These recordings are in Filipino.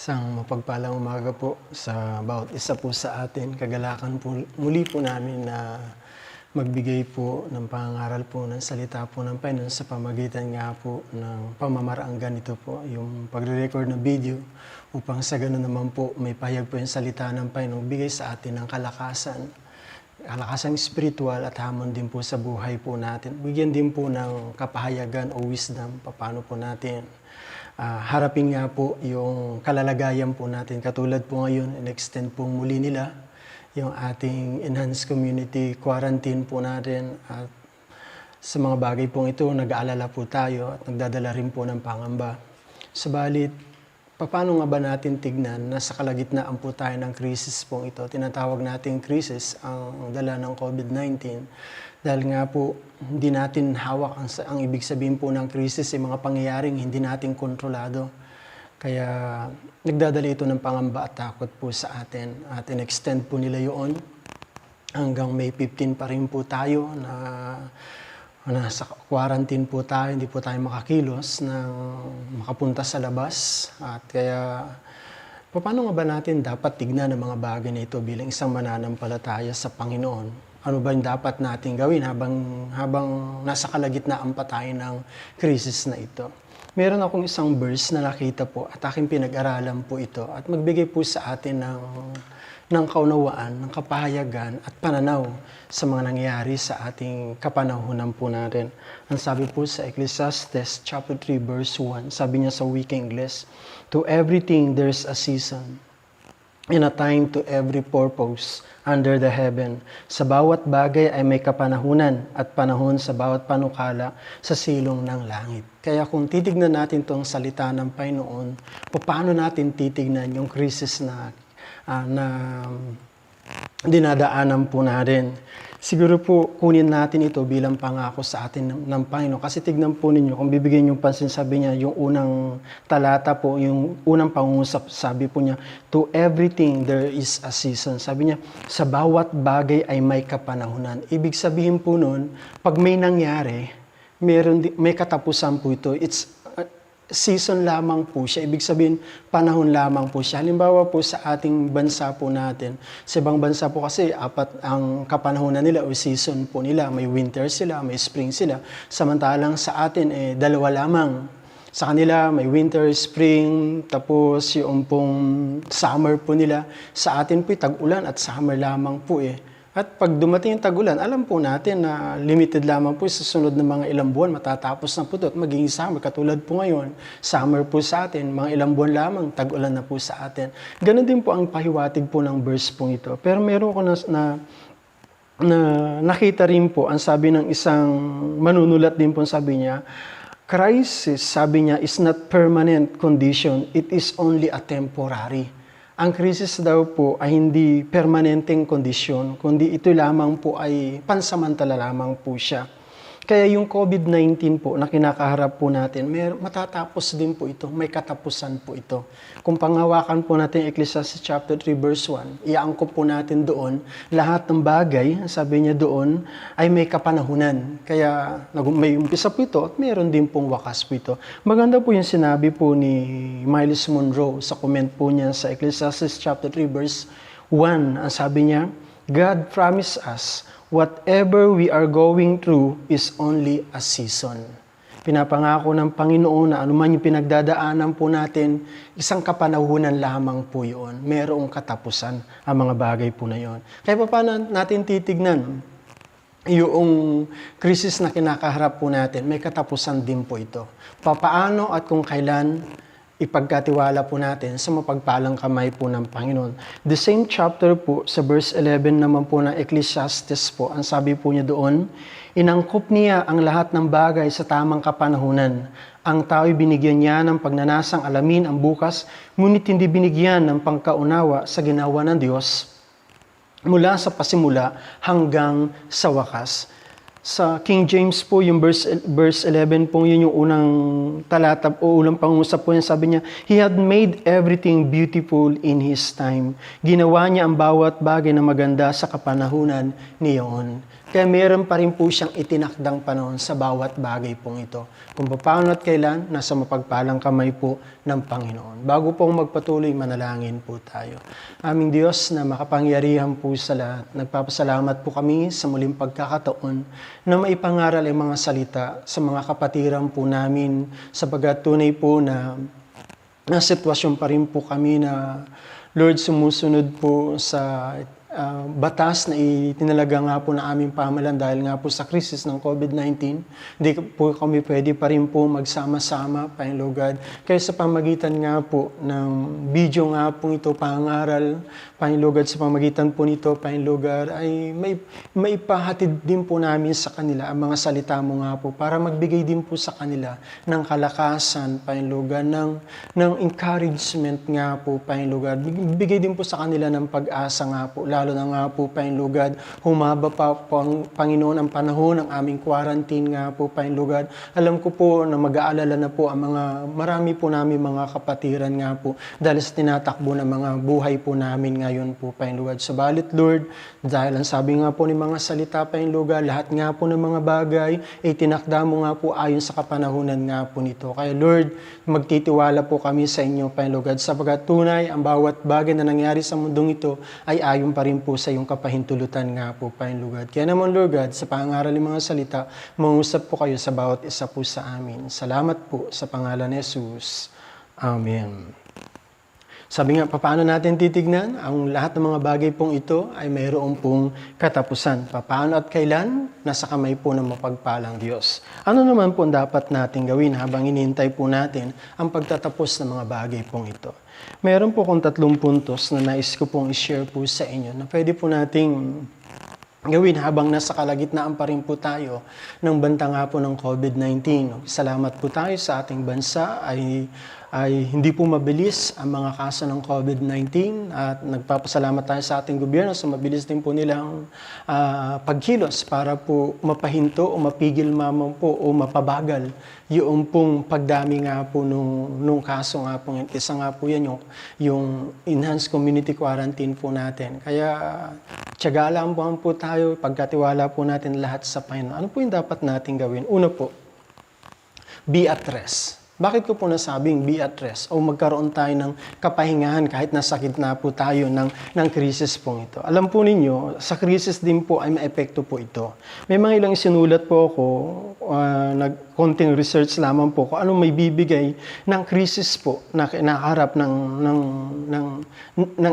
Isang mapagpalang umaga po sa bawat isa po sa atin. Kagalakan po muli po namin na magbigay po ng pangangaral po ng salita po ng Panginoon sa pamagitan nga po ng pamamaraang ganito po, yung pagre-record ng video upang sa ganun naman po may pahayag po yung salita ng Panginoon, bigay sa atin ng kalakasan spiritual at hamon din po sa buhay po natin. Bigyan din po ng kapahayagan o wisdom paano po natin harapin nga po yung kalalagayan po natin. Katulad po ngayon, in-extend po muli nila yung ating enhanced community quarantine po natin. At sa mga bagay pong ito, nag-aalala po tayo at nagdadala rin po ng pangamba. Subalit, paano nga ba natin tignan na sa kalagitnaan po tayo ng krisis pong ito? Tinatawag natin krisis ang dala ng COVID-19. Dahil nga po, hindi natin hawak ang ibig sabihin po ng krisis, mga pangyayaring hindi natin kontrolado. Kaya nagdadala ito ng pangamba at takot po sa atin. At in-extend po nila yun hanggang May 15 pa rin po tayo na nasa quarantine po tayo, hindi po tayo makakilos na makapunta sa labas. At kaya, paano nga ba natin dapat tignan ang mga bagay na ito bilang isang mananampalataya sa Panginoon? Ano ba yung dapat natin gawin habang nasa kalagitnaan pa tayo ng krisis na ito? Meron akong isang verse na nakita po at aking pinag-aralan po ito at magbigay po sa atin ng kaunawaan, ng kapahayagan at pananaw sa mga nangyayari sa ating kapanahunan po natin. Ang sabi po sa Ecclesiastes chapter 3 verse 1, sabi niya sa Weak English, "To everything there's a season, and a time to every purpose under the heaven. Sa bawat bagay ay may kapanahunan at panahon sa bawat panukala sa silong ng langit." Kaya kung titignan natin itong salita ng Panginoon, paano natin titignan yung krisis na dinadaanan po natin. Siguro po kunin natin ito bilang pangako sa atin ng Panginoon. Kasi tignan po ninyo, kung bibigyan yung pansin, sabi niya, yung unang talata po, yung unang pangungusap, sabi po niya, "To everything there is a season." Sabi niya, sa bawat bagay ay may kapanahunan. Ibig sabihin po nun, pag may nangyari, may katapusan po ito. It's season lamang po siya. Ibig sabihin, panahon lamang po siya. Halimbawa po sa ating bansa po natin, sa ibang bansa po kasi, apat ang kapanahonan nila o season po nila. May winter sila, may spring sila. Samantalang sa atin, dalawa lamang. Sa kanila, may winter, spring, tapos yung pong summer po nila. Sa atin po, tag-ulan at summer lamang po . At pag dumating yung tag-ulan, alam po natin na limited lamang po sa sunod ng mga ilang buwan, matatapos na po ito at magiging summer. Katulad po ngayon, summer po sa atin, mga ilang buwan lamang, tag-ulan na po sa atin. Ganon din po ang pahiwatig po ng verse po ito. Pero meron ko na nakita rin po, ang sabi ng isang manunulat din po, sabi niya, crisis, sabi niya, is not permanent condition, it is only a temporary. Ang krisis daw po ay hindi permanenteng kondisyon, kundi ito lamang po ay pansamantala lamang po siya. Kaya yung COVID-19 po na kinakaharap po natin, matatapos din po ito, may katapusan po ito. Kung panghawakan po natin Ecclesiastes chapter 3 verse 1, iangkop po natin doon, lahat ng bagay, sabi niya doon, ay may kapanahunan. Kaya may umpisa po ito at mayroon din pong wakas po ito. Maganda po yung sinabi po ni Miles Monroe sa comment po niya sa Ecclesiastes chapter 3 verse 1. Ang sabi niya, "God promised us, whatever we are going through is only a season." Pinapangako ng Panginoon na anuman yung pinagdadaanan po natin, isang kapanahunan lamang po yun. Merong katapusan ang mga bagay po na yun. Kaya paano natin titignan yung krisis na kinakaharap po natin? May katapusan din po ito. Papaano at kung kailan ipagkatiwala po natin sa mapagpalang kamay po ng Panginoon. The same chapter po, sa verse 11 naman po ng Ecclesiastes po, ang sabi po niya doon, "Inangkop niya ang lahat ng bagay sa tamang kapanahunan. Ang tao'y binigyan niya ng pagnanasang alamin ang bukas, ngunit hindi binigyan ng pangkaunawa sa ginawa ng Diyos mula sa pasimula hanggang sa wakas." Sa King James po, yung verse 11 po, yun yung unang talata o unang pangungusap po niya, sabi niya, "He had made everything beautiful in His time." Ginawa niya ang bawat bagay na maganda sa kapanahunan niyon. Kaya meron pa rin po siyang itinakdang panahon sa bawat bagay pong ito. Kung paano at kailan, nasa mapagpalang kamay po ng Panginoon. Bago pong magpatuloy, manalangin po tayo. Aming Diyos na makapangyarihan po sa lahat, nagpapasalamat po kami sa muling pagkakataon na maipangaral ang mga salita sa mga kapatiran po namin, sapagat tunay po na sitwasyon pa rin po kami na Lord, sumusunod po sa batas na itinalaga nga po na aming pamahalaan dahil nga po sa krisis ng COVID-19. Hindi po kami pwede pa rin po magsama-sama, Panginoon God. Kaya sa pamagitan nga po ng video nga po ito, pangaral, Panginoon God, sa pamagitan po nito, Panginoon God, ay may ipahatid din po namin sa kanila ang mga salita mo nga po para magbigay din po sa kanila ng kalakasan, Panginoon God, ng encouragement nga po, Panginoon God. Bigay din po sa kanila ng pag-asa nga po, lalo na nga po, Panginoon God, humaba pa po ang Panginoon ang panahon ng aming quarantine nga po, Panginoon God. Alam ko po na mag-aalala na po ang marami po namin mga kapatiran nga po dahil sa tinatakbo ng mga buhay po namin ngayon po, Panginoon God. Subalit, Lord, dahil ang sabi nga po ng mga salita, Panginoon God, lahat nga po ng mga bagay ay tinakda mo nga po ayon sa kapanahunan nga po nito. Kaya, Lord, magtitiwala po kami sa inyo, Panginoon God, sapagat tunay ang bawat bagay na nangyari sa mundong ito ay ayon pa rin po sa iyong kapahintulutan nga po, Panginoon God. Kaya naman, Lord God, sa pangaral ng mga salita, mangusap po kayo sa bawat isa po sa amin. Salamat po sa pangalan ni Jesus. Amen. Sabi nga, paano natin titignan? Ang lahat ng mga bagay pong ito ay mayroon pong katapusan. Paano at kailan? Nasa kamay po ng mapagpalang Diyos. Ano naman po dapat natin gawin habang inihintay po natin ang pagtatapos ng mga bagay pong ito? Meron po kong 3 puntos na nais ko pong i-share po sa inyo na pwede po nating gawin habang nasa kalagitnaan pa rin po tayo ng banta nga po ng COVID-19. Salamat po tayo sa ating bansa ay hindi po mabilis ang mga kaso ng COVID-19 at nagpapasalamat tayo sa ating gobyerno sa mabilis din po nilang pagkilos para po mapahinto o mapigil mamang po o mapabagal yung pong pagdami nga po nung kaso nga po. Isa nga po yan yung enhanced community quarantine po natin. Kaya tiyaga lang po tayo, pagkatiwala po natin lahat sa Panginoon. Ano po yung dapat natin gawin? Una po, be at rest. Bakit ko po nasabing be at rest o magkaroon tayo ng kapahingahan kahit nasa gitna po tayo ng krisis pong ito? Alam po ninyo, sa krisis din po ay maepekto po ito. May mga ilang sinulat po ako, konting research lamang po kung anong may bibigay ng krisis po na kinakaharap ng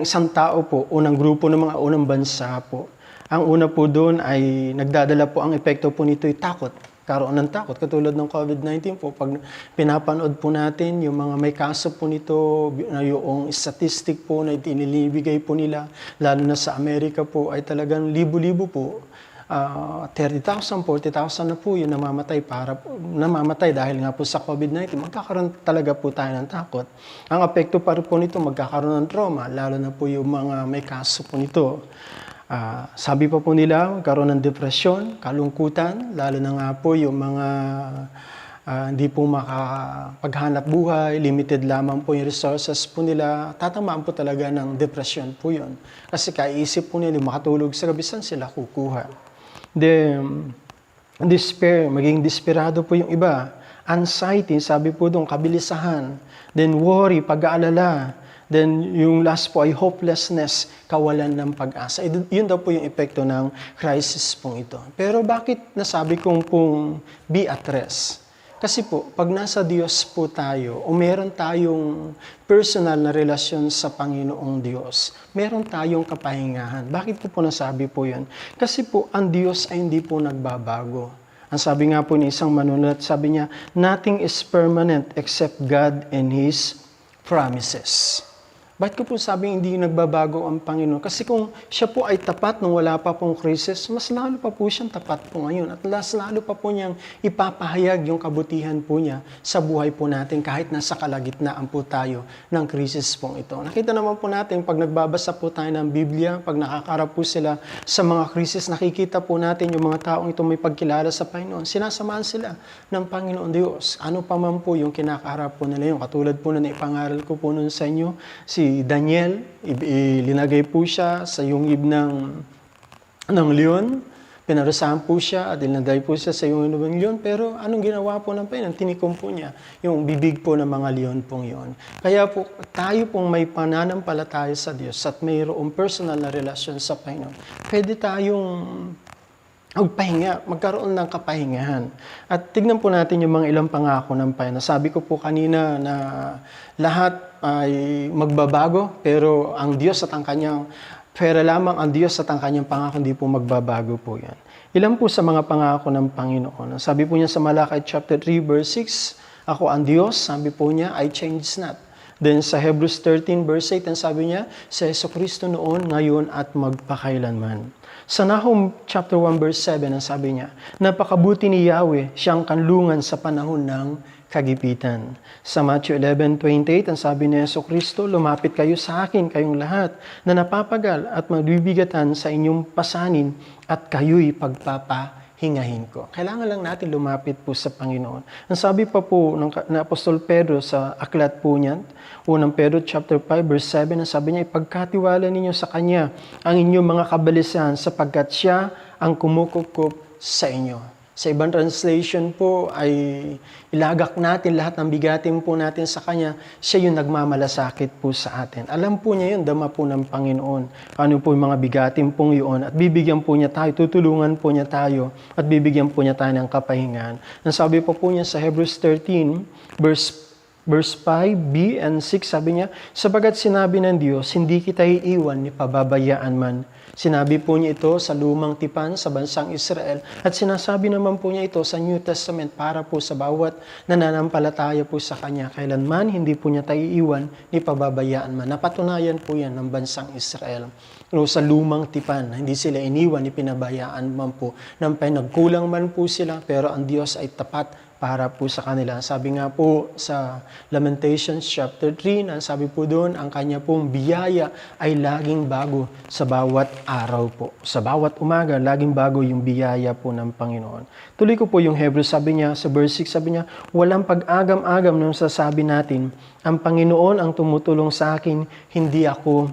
isang tao po o ng grupo ng mga unang bansa po. Ang una po doon ay nagdadala po ang epekto po nito ay takot. Karoon ng takot. Katulad ng COVID-19 po, pag pinapanood po natin yung mga may kaso po nito, yung statistic po na inilibigay po nila, lalo na sa Amerika po, ay talagang libo-libo po. 30,000, 40,000 na po yung namamatay dahil nga po sa COVID-19. Magkakaroon talaga po tayo ng takot. Ang apekto pa rin po nito, magkakaroon ng trauma, lalo na po yung mga may kaso po nito. Sabi pa po nila, magkaroon ng depresyon, kalungkutan, lalo na nga po yung mga hindi po makapaghanap buhay, limited lamang po yung resources po nila, tatamaan po talaga ng depression po yun. Kasi kaiisip po nila, makatulog sa gabi, saan sila kukuha? Then, despair, maging desperado po yung iba. Anxiety, sabi po doon, kabilisahan. Then worry, pag-aalala. Then, yung last po ay hopelessness, kawalan ng pag-asa. Yun daw po yung epekto ng crisis pong ito. Pero bakit nasabi kong pong be at rest? Kasi po, pag nasa Diyos po tayo, o meron tayong personal na relasyon sa Panginoong Diyos, meron tayong kapahingahan. Bakit ko po nasabi po yun? Kasi po, ang Diyos ay hindi po nagbabago. Ang sabi nga po ni isang manunulat, sabi niya, nothing is permanent except God and His promises. Bakit ko po sabing hindi nagbabago ang Panginoon? Kasi kung siya po ay tapat nung wala pa pong krisis, mas lalo pa po siyang tapat po ngayon. At mas lalo pa po niyang ipapahayag yung kabutihan po niya sa buhay po natin kahit nasa kalagitnaan po tayo ng krisis pong ito. Nakita naman po natin pag nagbabasa po tayo ng Biblia, pag nakakarap po sila sa mga krisis, nakikita po natin yung mga taong ito may pagkilala sa Panginoon. Sinasamahan sila ng Panginoon Diyos. Ano pa man po yung kinakaharap po nila yun. Katulad po na ipangaral ko po nun sa inyo, si Daniel, ilinagay po siya sa yungib ng leon. Pinarusahan po siya at ilinagay po siya sa yung leon, pero anong ginawa po ng Panginoon? Tinikom po niya yung bibig po ng mga leon pong yun. Kaya po tayo pong may pananampalataya sa Diyos at mayroong personal na relasyon sa Panginoon, pwede tayong magkaroon ng kapahingahan. At tignan po natin yung mga ilang pangako ng Panginoon. Sabi ko po kanina na lahat ay magbabago, pero ang Diyos at ang kanyang pera lamang ang Diyos at ang kanyang pangako, hindi po magbabago po yan. Ilan po sa mga pangako ng Panginoon. Sabi po niya sa Malakay chapter 3 verse 6, ako ang Diyos, sabi po niya, I change not. Then sa Hebrews 13 verse 8, ang sabi niya, sa Jesucristo noon, ngayon at magpakailanman. Sa Nahum chapter 1 verse 7, ang sabi niya, napakabuti ni Yahweh, siyang kanlungan sa panahon ng kagipitan. Sa Matthew 11:28, ang sabi ni Jesucristo, lumapit kayo sa akin, kayong lahat, na napapagal at magbibigatan sa inyong pasanin, at kayo'y pagpapahingahin ko. Kailangan lang natin lumapit po sa Panginoon. Ang sabi pa po ng Apostol Pedro sa aklat po niyan, unang Pedro chapter 5 verse 7, ang sabi niya, ipagkatiwala ninyo sa Kanya ang inyong mga kabalisan, sapagkat Siya ang kumukukup sa inyo. Sa ibang translation po ay ilagak natin lahat ng bigatin po natin sa Kanya. Siya yung nagmamalasakit po sa atin. Alam po niya yun, dama po ng Panginoon. Ano po yung mga bigatin pong yun. At bibigyan po niya tayo, tutulungan po niya tayo. At bibigyan po niya tayo ng kapahingahan. Ang sabi po niya sa Hebrews 13, verse 5b and 6, sabi niya, sabagat sinabi ng Diyos, hindi kita iiwan ni pababayaan man. Sinabi po niya ito sa lumang tipan sa bansang Israel at sinasabi naman po niya ito sa New Testament para po sa bawat nananampalataya po sa Kanya. Kailanman hindi po niya tayo iiwan ni pababayaan man. Napatunayan po yan ng bansang Israel. Sa lumang tipan, hindi sila iniwan ni pinabayaan man po. Nagkulang man po sila, pero ang Diyos ay tapat para po sa kanila. Sabi nga po sa Lamentations chapter 3, sabi po doon, ang kanya pong biyaya ay laging bago sa bawat araw po. Sa bawat umaga, laging bago yung biyaya po ng Panginoon. Tuloy ko po yung Hebrews, sabi niya, sa verse 6, sabi niya, walang pag-agam-agam nung sasabi natin, ang Panginoon ang tumutulong sa akin, hindi ako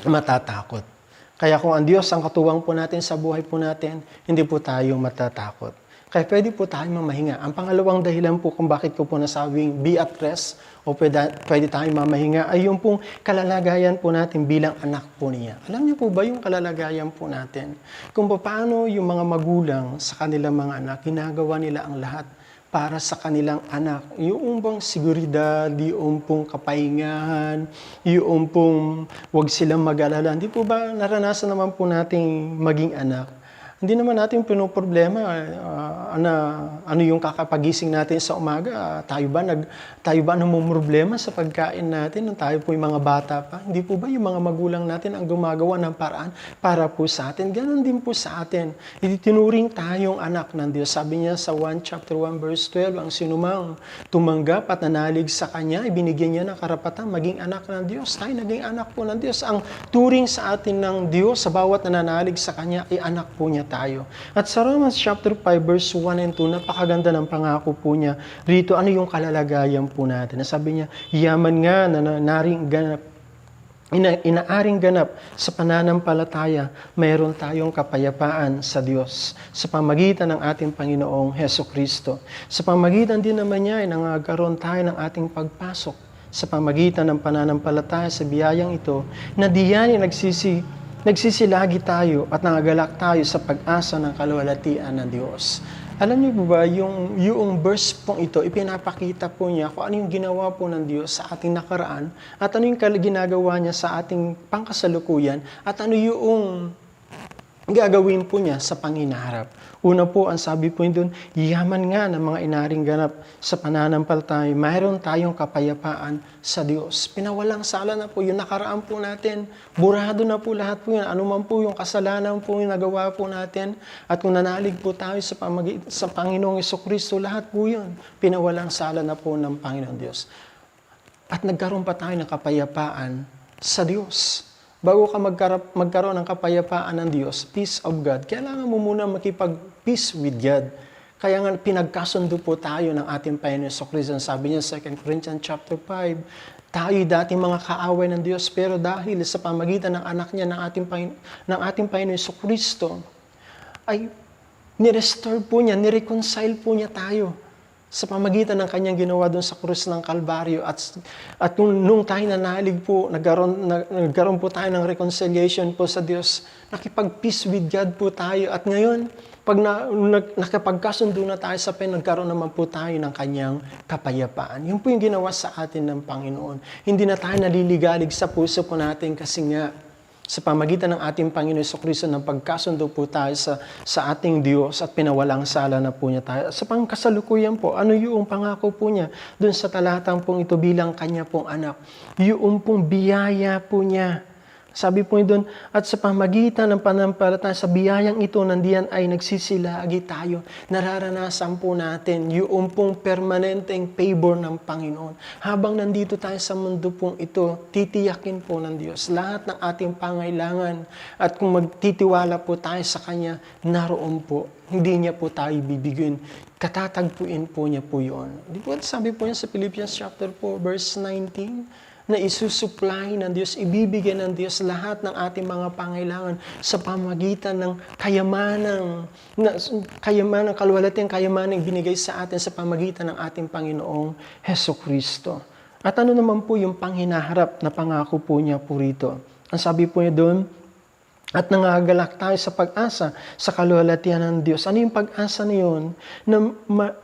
matatakot. Kaya kung ang Diyos ang katuwang po natin sa buhay po natin, hindi po tayo matatakot. Kaya pwede po tayong mamahinga. Ang pangalawang dahilan po kung bakit ko po nasabing be at rest o pwede tayong mamahinga ay yung pong kalalagayan po natin bilang anak po niya. Alam niyo po ba yung kalalagayan po natin? Kung paano yung mga magulang sa kanilang mga anak, ginagawa nila ang lahat para sa kanilang anak. Yung bang seguridad, yung pong kapahingahan, yung pong wag silang mag-alala. Hindi po ba naranasan naman po nating maging anak? Hindi naman natin pinoproblema ano yung kakapagising natin sa umaga. Tayo ba namumroblema sa pagkain natin nung tayo po yung mga bata pa? Hindi po ba yung mga magulang natin ang gumagawa ng paraan para po sa atin? Ganon din po sa atin. Itinuring tayong anak ng Diyos. Sabi niya sa 1 chapter 1 verse 12, ang sinumang tumanggap at nanalig sa Kanya, ibinigyan niya ng karapatan maging anak ng Diyos. Tayo naging anak po ng Diyos. Ang turing sa atin ng Diyos sa bawat nananalig sa Kanya ay anak po niya tayo. At sa Romans chapter 5 verse 1 and 2, napakaganda ng pangako po niya. Rito, ano yung kalalagayan po natin? Sabi niya, yaman nga na naring ganap, inaaring ganap sa pananampalataya, mayroon tayong kapayapaan sa Diyos sa pamagitan ng ating Panginoong Hesukristo. Sa pamagitan din naman niya ay nangagaroon tayo ng ating pagpasok sa pamagitan ng pananampalataya sa biyayang ito na diyan ay nagsisilagi tayo at nangagalak tayo sa pag-asa ng kaluwalhatian ng Diyos. Alam niyo ba, yung verse pong ito, ipinapakita po niya kung ano yung ginawa po ng Diyos sa ating nakaraan at ano yung ginagawa niya sa ating pangkasalukuyan at ano yung gagawin po niya sa panginaharap. Una po, ang sabi po doon, yaman nga ng mga inaring ganap sa pananampalataya, mayroon tayong kapayapaan sa Diyos. Pinawalang sala na po yung nakaraan po natin. Burado na po lahat po yun. Ano man po yung kasalanan po yung nagawa po natin. At kung nanalig po tayo sa Panginoong Jesucristo, lahat po yun. Pinawalang sala na po ng Panginoong Diyos. At nagkaroon pa tayo ng kapayapaan sa Diyos. Bago ka magkaroon ng kapayapaan ng Diyos, peace of God, kailangan mo muna makipag-peace with God. Kaya nga pinagkasundo po tayo ng ating Panginoon Jesucristo. Sabi niya sa 2 Corinthians chapter 5, tayo dati mga kaaway ng Diyos, pero dahil sa pamagitan ng anak niya, ng ating Panginoon Jesucristo, ay nirestore po niya, nireconcile po niya tayo sa pamagitan ng kanyang ginawa doon sa krus ng Kalbaryo. At nung tayo nanalig po, nagkaroon po tayo ng reconciliation po sa Diyos. Nakipag-peace with God po tayo. At ngayon, pag nakapagkasundo na tayo sa nagkaroon naman po tayo ng kanyang kapayapaan. Yun po yung ginawa sa atin ng Panginoon. Hindi na tayo naliligalig sa puso po natin kasi nga, sa pamagitan ng ating Panginoon Jesucristo ng pagkasundo po tayo sa ating Diyos at pinawalang sala na po niya tayo. Sa pangkasalukuyan po, ano yung pangako po niya doon sa talatang pong ito bilang kanya pong anak? Yung pong biyaya po niya. Sabi po doon, at sa pamagitan ng pananampalataya sa biyayang ito, nandiyan ay nagsisilagi tayo. Nararanasan po natin yung pong permanenteng favor ng Panginoon. Habang nandito tayo sa mundo pong ito, titiyakin po ng Diyos lahat ng ating pangailangan. At kung magtitiwala po tayo sa Kanya, naroon po. Hindi niya po tayo bibigyan. Katatagpuin po niya po yun. Di po sabi po niya sa Philippians chapter 4, verse 19, na isusupply ng Diyos, ibibigay ng Diyos lahat ng ating mga pangailangan sa pamagitan ng kayamanang kaluwalhatiang kayamanang binigay sa atin sa pamagitan ng ating Panginoong Hesukristo. At ano naman po yung panghinaharap na pangako po niya po rito? Ang sabi po niya doon, at nangagalak tayo sa pag-asa sa kaluwalhatian ng Diyos. Ano yung pag-asa na yun? Na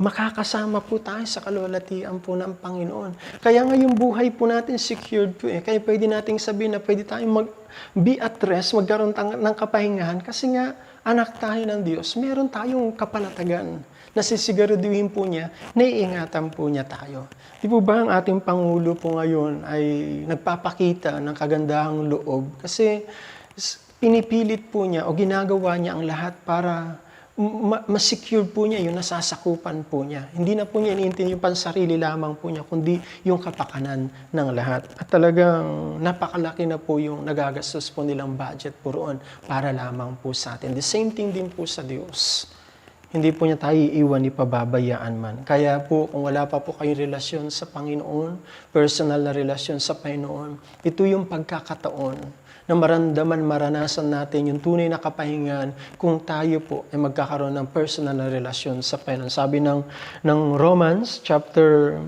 makakasama po tayo sa kaluwalhatian po ng Panginoon. Kaya nga yung buhay po natin secured po eh. Kaya pwede nating sabihin na pwede tayong be at rest, magkaroon ng kapahingahan. Kasi nga, anak tayo ng Diyos. Meron tayong kapalatagan na sisiguraduhin po niya, naiingatan po niya tayo. Di po ba ang ating Pangulo po ngayon ay nagpapakita ng kagandahang loob? Kasi pinipilit po niya o ginagawa niya ang lahat para ma-secure po niya yung nasasakupan po niya. Hindi na po niya iniintindi yung pansarili lamang po niya, kundi yung kapakanan ng lahat. At talagang napakalaki na po yung nagagastos po nilang budget po roon para lamang po sa atin. The same thing din po sa Diyos. Hindi po niya tayo iiwan, ipababayaan man. Kaya po, kung wala pa po kayong relasyon sa Panginoon, personal na relasyon sa Panginoon, ito yung pagkakataon na maranasan natin yung tunay na kapahingan kung tayo po ay magkakaroon ng personal na relasyon sa Panginoon. Sabi ng Romans, chapter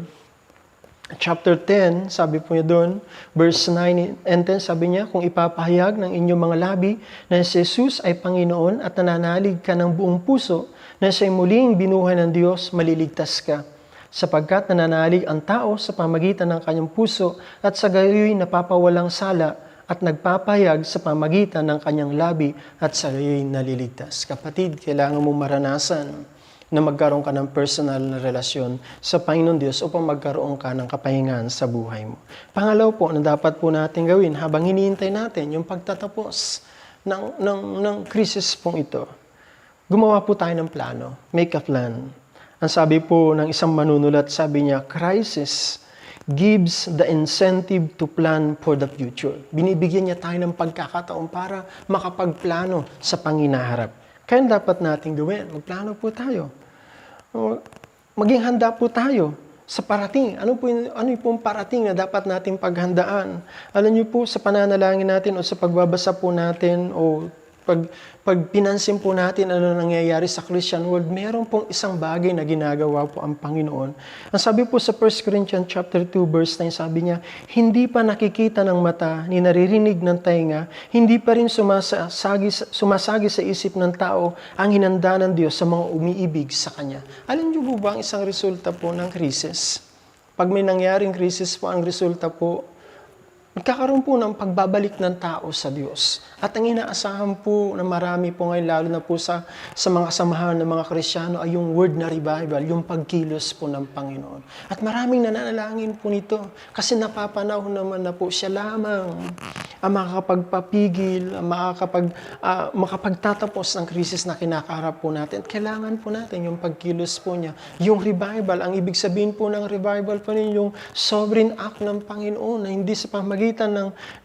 10, sabi po niya doon, verse 9 and 10, sabi niya, kung ipapahayag ng inyong mga labi na si Jesus ay Panginoon at nananalig ka ng buong puso na siya'y muling binuhay ng Diyos, maliligtas ka. Sapagkat nananalig ang tao sa pamagitan ng kanyang puso at sa gayoy napapawalang sala at nagpapahayag sa pamagitan ng kanyang labi at sa gayoy naliligtas. Kapatid, kailangan mo maranasan na magkaroon ka ng personal na relasyon sa Panginoon Diyos upang magkaroon ka ng kapahingahan sa buhay mo. Pangalaw po na dapat po natin gawin habang hinihintay natin yung pagtatapos ng crisis pong ito. Gumawa po tayo ng plano. Make a plan. Ang sabi po ng isang manunulat, sabi niya, crisis gives the incentive to plan for the future. Binibigyan niya tayo ng pagkakataon para makapagplano sa panginaharap. Kaya dapat natin gawin. Magplano po tayo. Maging handa po tayo sa parating. Ano po yung parating na dapat nating paghandaan? Alam niyo po, sa pananalangin natin o sa pagbabasa po natin o pag pinansin po natin ano nangyayari sa Christian world, meron pong isang bagay na ginagawa po ang Panginoon. Ang sabi po sa 1 Corinthians chapter 2 verse 9, sabi niya, hindi pa nakikita ng mata, ni naririnig ng tainga, hindi pa rin sumasagi sa isip ng tao ang hinanda ng Diyos sa mga umiibig sa Kanya. Alam niyo po ba ang isang resulta po ng krisis? Pag may nangyaring krisis po, ang resulta po, nagkakaroon po ng pagbabalik ng tao sa Diyos. At ang inaasahan po na marami po ngayon, lalo na po sa mga samahan ng mga Kristyano, ay yung word na revival, yung pagkilos po ng Panginoon. At maraming nananalangin po nito kasi napapanahon naman na po siya lamang ang makakapagpapigil, makapagtatapos ng krisis na kinakaharap po natin. At kailangan po natin yung pagkilos po niya. Yung revival, ang ibig sabihin po ng revival po niya, yung sovereign act ng Panginoon na hindi sa pamagitan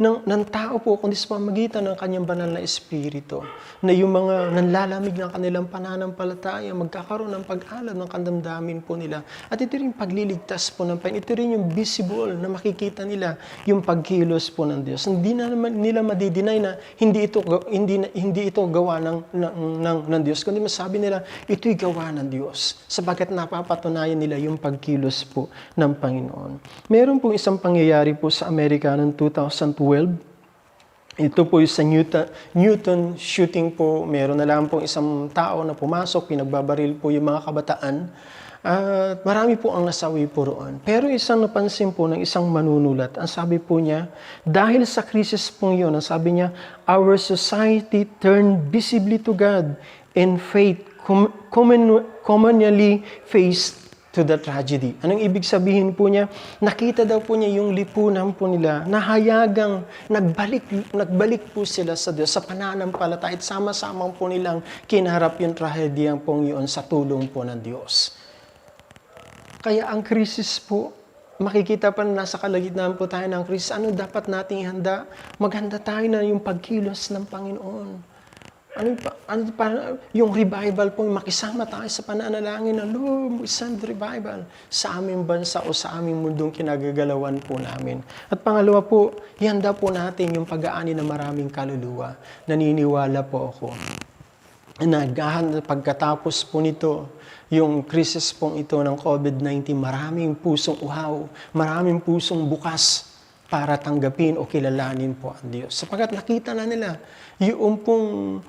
ng tao po, kundi sa pamagitan ng kanyang banal na espiritu. Na yung mga nanlalamig ng kanilang pananampalataya, magkakaroon ng pag-alab ng kandamdamin po nila. At ito rin pagliligtas po ng Panginoon. Ito rin yung visible na makikita nila yung pagkilos po ng Diyos. Hindi na na naman nila madi-deny na hindi ito gawa ng Diyos, kundi masabi nila ito'y gawa ng Diyos sapagkat napapatunayan nila yung pagkilos po ng Panginoon. Meron pong isang pangyayari po sa Amerika noong 2012. Ito po sa Newton shooting po. Meron na lang pong isang tao na pumasok, pinagbabaril po yung mga kabataan. At marami po ang nasawi po roon. Pero isang napansin po ng isang manunulat, ang sabi po niya, dahil sa krisis po yun, ang sabi niya, our society turned visibly to God and faith commonly faced to the tragedy. Anong ibig sabihin po niya? Nakita daw po niya yung lipunan po nila na hayagang nagbalik po sila sa Diyos, sa pananampalataya at sama-samang po nilang kinarap yung trahediyang pong yun sa tulong po ng Diyos. Kaya ang krisis po, makikita pa na nasa kalagitnaan po tayo ng krisis. Ano dapat nating handa? Maghanda tayo na yung pagkilos ng Panginoon. Yung revival po, makisama tayo sa pananalangin na, Lord, send revival sa aming bansa o sa aming mundong kinagagalawan po namin. At pangalawa po, ihanda po natin yung pag-aani ng maraming kaluluwa. Naniniwala po ako na pagkatapos po nito, yung krisis pong ito ng COVID-19, maraming pusong uhaw, maraming pusong bukas para tanggapin o kilalanin po ang Diyos. Sapagkat nakita na nila, yung pong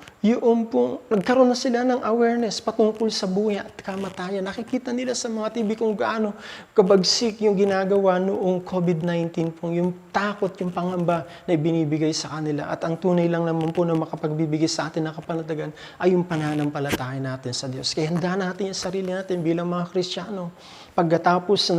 nagkaroon na sila ng awareness patungkol sa buhay at kamatayan. Nakikita nila sa mga TV kung gaano kabagsik yung ginagawa noong COVID-19 pong yung takot, yung pangamba na ibinibigay sa kanila. At ang tunay lang naman po na makapagbibigay sa atin ng kapanatagan ay yung pananampalataya natin sa Diyos. Kaya handa natin yung sarili natin bilang mga Kristiyano. Pagkatapos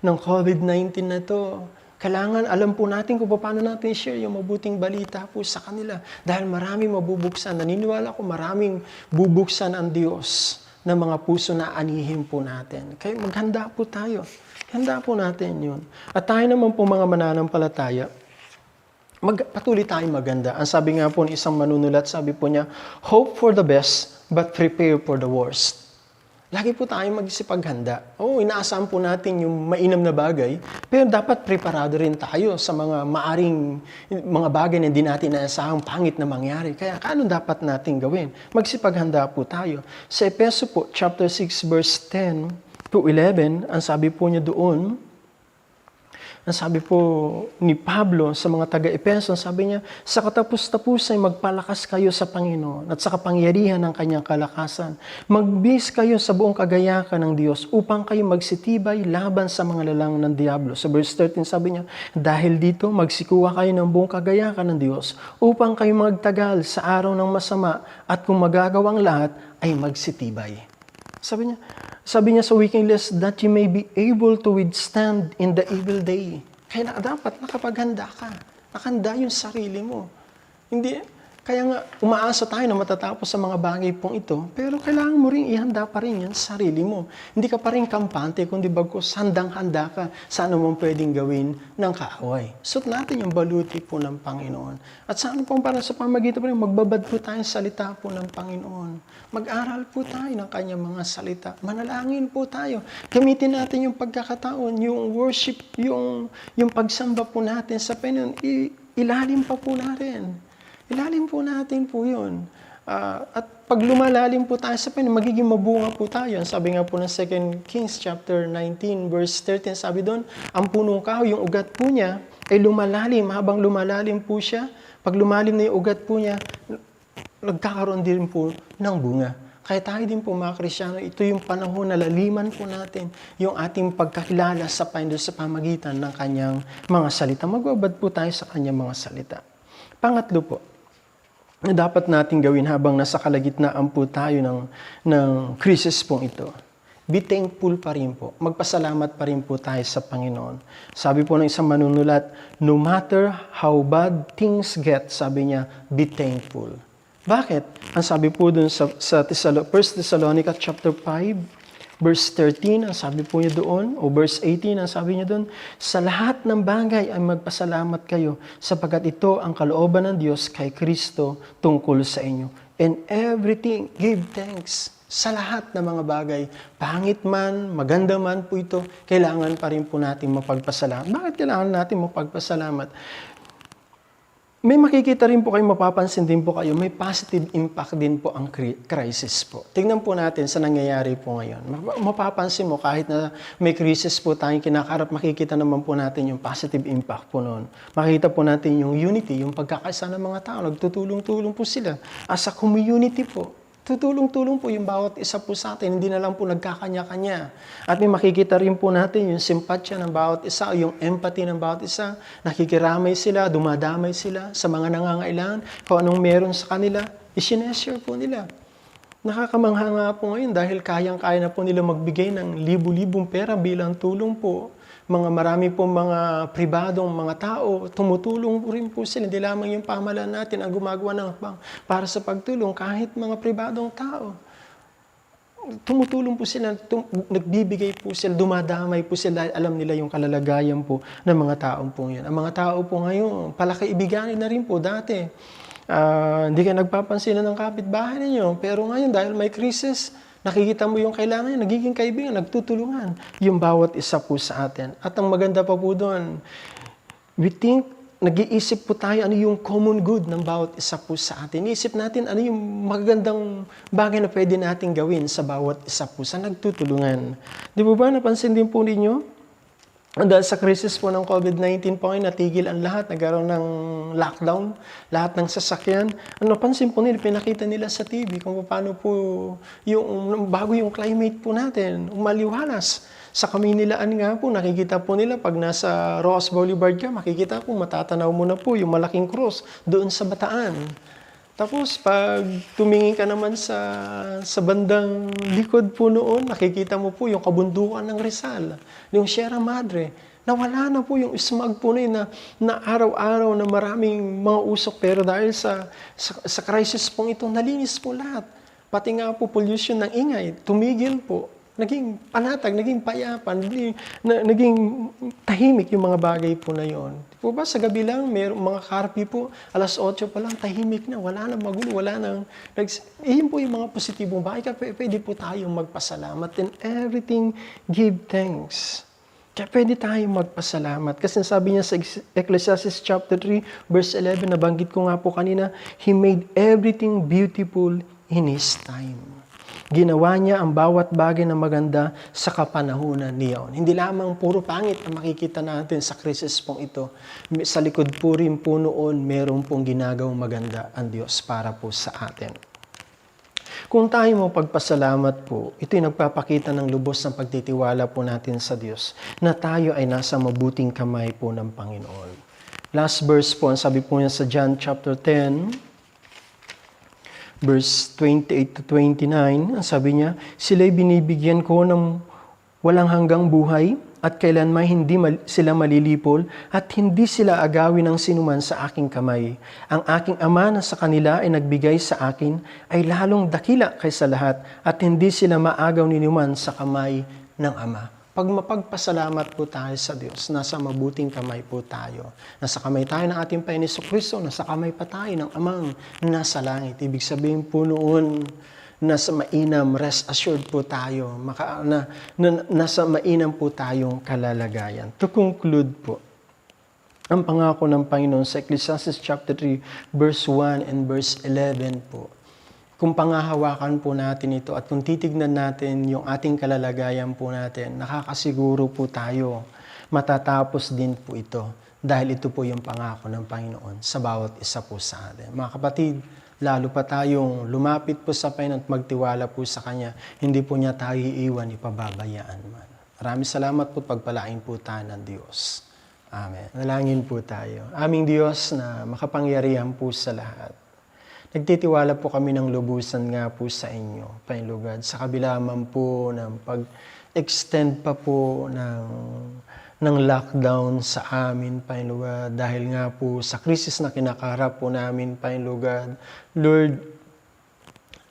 ng COVID-19 na ito, kailangan alam po natin kung paano natin share yung mabuting balita po sa kanila. Dahil maraming mabubuksan. Naniniwala ko maraming bubuksan ang Diyos ng mga puso na anihin po natin. Kaya maghanda po tayo. Handa po natin yun. At tayo naman po mga mananampalataya, patuloy tayong maganda. Ang sabi nga po ng isang manunulat, sabi po niya, hope for the best, but prepare for the worst. Lagi po tayong magsipaghanda. Inaasahan po natin yung mainam na bagay, pero dapat preparado rin tayo sa mga mga bagay na hindi natin inaasahang pangit na mangyari. Kaya ano dapat natin gawin? Magsipaghanda po tayo. Sa Efeso po, chapter 6, verse 10 to 11, ang sabi po niya doon, ang sabi po ni Pablo sa mga taga-Efeso, sabi niya, sa katapos-tapos ay magpalakas kayo sa Panginoon at sa kapangyarihan ng kanyang kalakasan. Magbis kayo sa buong kagayakan ng Diyos upang kayo magsitibay laban sa mga lalang ng Diablo. Sa verse 13 sabi niya, dahil dito magsikuha kayo ng buong kagayakan ng Diyos upang kayo magtagal sa araw ng masama at kung magagawang lahat ay magsitibay. Sabi niya sa Wiking List, that you may be able to withstand in the evil day. Kaya dapat nakapaghanda ka. Nakahanda yung sarili mo. Kaya nga, umaasa tayo na matatapos sa mga bagay pong ito, pero kailangan mo rin ihanda pa rin yan sa sarili mo. Hindi ka pa rin kampante, kundi bagkus handang-handa ka sa ano mong pwedeng gawin ng kaaway. Suot natin yung baluti po ng Panginoon. At sa ano pong para sa pamagitan po rin, magbabad po tayo sa salita po ng Panginoon. Mag-aral po tayo ng kanyang mga salita. Manalangin po tayo. Gamitin natin yung pagkakataon, yung worship, yung pagsamba po natin sa Panginoon. Ilalim pa po natin. Ilalim po natin po yun. At pag lumalalim po tayo sa Panginoon, magiging mabunga po tayo. Sabi nga po ng 2 Kings chapter 19 verse 13, sabi doon, ang punong kahoy, yung ugat po niya, ay lumalalim. Habang lumalalim po siya, pag lumalim na yung ugat po niya, nagkakaroon din po ng bunga. Kaya tayo din po mga Kristiyano, ito yung panahon na laliman po natin yung ating pagkakilala sa Panginoon sa pamagitan ng kanyang mga salita. Magbabad po tayo sa kanyang mga salita. Pangatlo po, na dapat natin gawin habang nasa kalagitnaan po tayo ng krisis pong ito. Be thankful pa rin po. Magpasalamat pa rin po tayo sa Panginoon. Sabi po ng isang manunulat, no matter how bad things get, sabi niya, be thankful. Bakit? Ang sabi po dun sa 1 Thessalonica chapter 5, verse 13, ang sabi po niya doon, o verse 18, ang sabi niya doon, sa lahat ng bagay ay magpasalamat kayo sapagkat ito ang kalooban ng Diyos kay Kristo tungkol sa inyo. And everything, give thanks. Sa lahat ng mga bagay, pangit man, maganda man po ito, kailangan pa rin po natin mapagpasalamat. Bakit kailangan natin mapagpasalamat? may makikita rin po kayo, mapapansin din po kayo, may positive impact din po ang crisis po. Tingnan po natin sa nangyayari po ngayon. Mapapansin mo kahit na may crisis po tayong kinakarap, makikita naman po natin yung positive impact po noon. Makikita po natin yung unity, yung pagkakaisa ng mga tao, nagtutulong-tulong po sila. As a community po, tutulong-tulong po yung bawat isa po sa atin, hindi na lang po nagkakanya-kanya. At may makikita rin po natin yung simpatya ng bawat isa, yung empathy ng bawat isa. Nakikiramay sila, dumadamay sila sa mga nangangailangan. Kung anong meron sa kanila, isineshare po nila. Nakakamangha nga po ngayon dahil kayang-kaya na po nila magbigay ng libu-libong pera bilang tulong po. Marami pong mga pribadong mga tao, tumutulong rin po sila. Hindi lamang yung pamahalaan natin ang gumagawa ng para sa pagtulong, kahit mga pribadong tao. Tumutulong po sila, nagbibigay po sila, dumadamay po sila, alam nila yung kalalagayan po ng mga taong po yan. Ang mga tao po ngayon, palaki-ibiganin na rin po dati. Hindi ka nagpapansin ng kapitbahay ninyo, pero ngayon dahil may krisis, nakikita mo yung kailangan, nagiging kaibigan, nagtutulungan yung bawat isa po sa atin. At ang maganda pa po doon, we think, nag-iisip po tayo ano yung common good ng bawat isa po sa atin. Iisip natin ano yung magagandang bagay na pwede natin gawin sa bawat isa po sa nagtutulungan. Di ba napansin din po ninyo? Dahil sa krisis po ng COVID-19 po, natigil ang lahat, nagkaroon ng lockdown, lahat ng sasakyan. Pansin po nila, pinakita nila sa TV kung paano po bago yung climate po natin, umaliwalas. Sa Kamaynilaan nga po, nakikita po nila pag nasa Ross Boulevard ka, makikita po, matatanaw mo na po yung malaking cross doon sa Bataan. Tapos, pag tumingin ka naman sa bandang likod po noon, nakikita mo po yung kabundukan ng Rizal, yung Sierra Madre. Nawala na po yung smog po na araw-araw na maraming mga usok. Pero dahil sa crisis pong ito, nalinis po lahat. Pati nga po pollution ng ingay, tumigil po. Naging panatag, naging payapan, naging tahimik yung mga bagay po na yon. Po ba sa gabi lang, may mga karpi po, 8:00 pa lang, tahimik na, wala nang magulo, wala nang... Iyon po yung mga positibong bagay. Kaya pwede po tayong magpasalamat and everything give thanks. Kaya pwede tayong magpasalamat. Kasi sabi niya sa Ecclesiastes chapter 3, verse 11, nabanggit ko nga po kanina, He made everything beautiful in His time. Ginawa niya ang bawat bagay na maganda sa kapanahunan niyon. Hindi lamang puro pangit ang makikita natin sa krisis pong ito. Sa likod po rin po noon, meron pong ginagawang maganda ang Diyos para po sa atin. Kung tayo mo pagpasalamat po, ito'y nagpapakita ng lubos ng pagtitiwala po natin sa Diyos na tayo ay nasa mabuting kamay po ng Panginoon. Last verse po, ang sabi po niya sa John chapter 10, verse 28 to 29, sabi niya, sila'y binibigyan ko ng walang hanggang buhay at kailanman hindi sila malilipol at hindi sila agawin ng sinuman sa aking kamay. Ang aking Ama na sa kanila ay nagbigay sa akin ay lalong dakila kaysa lahat at hindi sila maagaw ni numan sa kamay ng Ama. Pag mapagpasalamat po tayo sa Diyos, nasa mabuting kamay po tayo. Nasa kamay tayo ng ating Panginoon Jesucristo, nasa kamay pa tayo ng Amang nasa langit. Ibig sabihin po noon, nasa mainam, rest assured po tayo, nasa mainam po tayong kalalagayan. To conclude po, ang pangako ng Panginoon sa Ecclesiastes chapter 3, verse 1 and verse 11 po, kung pangahawakan po natin ito at kung titignan natin yung ating kalalagayan po natin, nakakasiguro po tayo, matatapos din po ito dahil ito po yung pangako ng Panginoon sa bawat isa po sa atin. Mga kapatid, lalo pa tayong lumapit po sa Panginoon at magtiwala po sa Kanya, hindi po niya tayo iiwan, ipababayaan man. Maraming salamat po, pagpalain po tayo ng Diyos. Amen. Nalangin po tayo. Aming Diyos na makapangyarihan po sa lahat. Nagtitiwala po kami ng lubusan nga po sa inyo, Panginoon God. Sa kabila man po ng pag-extend pa po ng lockdown sa amin, Panginoon God. Dahil nga po sa krisis na kinakarap po namin, Panginoon God. Lord,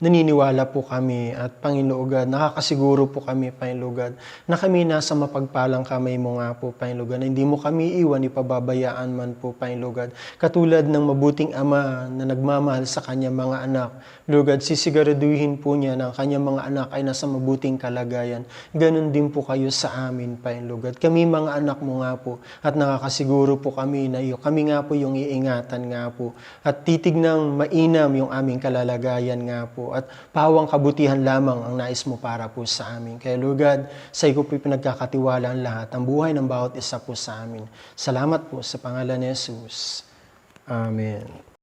naniniwala po kami at Panginoon God, nakakasiguro po kami, Panginoon God, na kami nasa mapagpalang kamay mo nga po, Panginoon God, na hindi mo kami iwan, ipababayaan man po, Panginoon God. Katulad ng mabuting ama na nagmamahal sa kanyang mga anak, Lord God, sisiguraduhin po niya na ang kanyang mga anak ay nasa mabuting kalagayan. Ganon din po kayo sa amin, Panginoon God. Kami mga anak mo nga po at nakakasiguro po kami na kami nga po yung iingatan nga po at titignang mainam yung aming kalalagayan nga po at pawang kabutihan lamang ang nais mo para po sa amin. Kaya Lord God, sa iyo po pinagkakatiwala ang lahat, ang buhay ng bawat isa po sa amin. Salamat po sa pangalan ni Jesus. Amen.